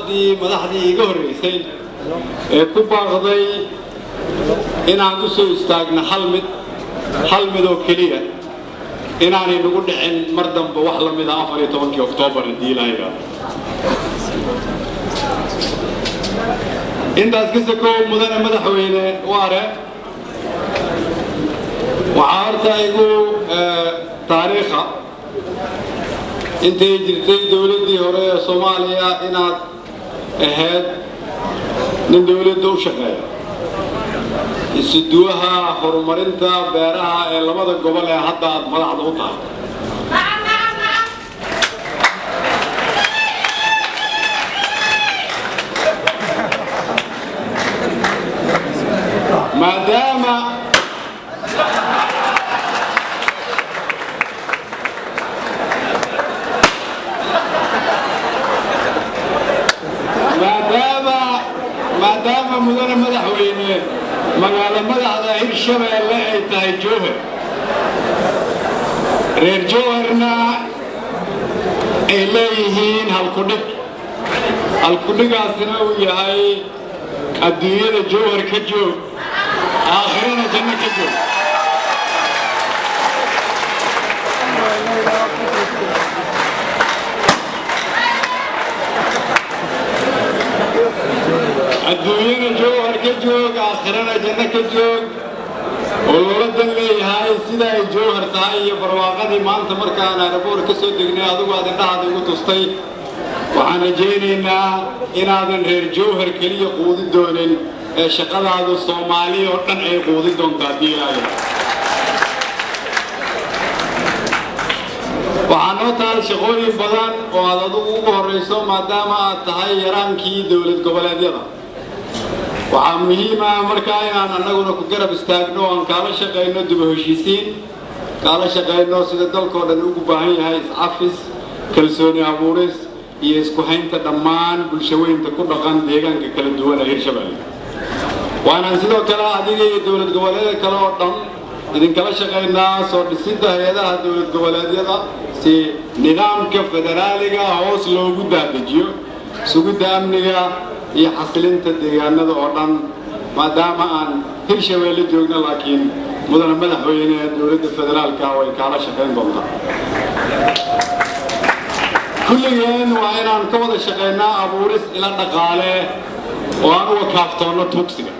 madaxdii iga horeysay ee ku baaqday inaan u soo istaagno hal mid oo keliya inaanay nagu dhicin mar dambe wax la mid ah 14 Oktoobar hadii la yiraahdo intaas ka soo mudane madaxweyne waare waxaarta igu taariikha intay jirtay dawladii hore ee Soomaaliya inaad ahayd nin dawladda u shaqeeya isuduwaha horumarinta beeraha ee labada gobol ee hadda aad madaxda u tahay maadaama mudane madaxweyne magaalo madaxda Hirshabeelle ay tahay Jowhar reer Jowharna ay leeyihiin halkudhigaasina uu yahay adduunyada Jowhar ka joog aakhirana janno ka joog adduunyada Jowhar ka joog aakhirana janno ka joog oo loodan leeyahay sida ay Jowhar tahay iyo barwaaqadii maanta markaan aeroboor ka soo degnay adigu aad indhahaada igu tustay waxaan rajaynaynaa inaadan reer Jowhar kaliya quudi doonin ee shaqadaadu Soomaaliya oo dhan ay quudi doontaa diyaar waxaan oo taal shaqooyin badan oo aad adigu ugu horeyso maadaama aad tahay yaraankii dawlad goboleedyada waxaa muhiim ah markaa inaan annaguna ku garab istaagno oo aan kaala shaqeyno dib u heshiisiin kaala shaqeyno sida dalkoo dhan ugu baahan yahay iscafis kalsooni abuuris iyo isku haynta dhammaan bulshooyinka ku dhaqan deegaanka kala duwan ee Hirshabeelle waana sidoo kale adiga iyo dawlad goboleedyada kale oo dhan idinkala shaqeynaa soo dhisidda hay'adaha dawlad goboleedyada si nidaamka federaaliga hoos loogu daadajiyo sugidda amniga iyo xasilinta deegaanada oo dhan maadaama aan Hirshabeelle joogno laakiin mudane madaxweyne dawladda federaalka way kala shaqeyn doontaa kulligeen waa inaan ka wada shaqeynaa abuuris ila dhaqaale oo aan u wakaaftoonno tuugsiga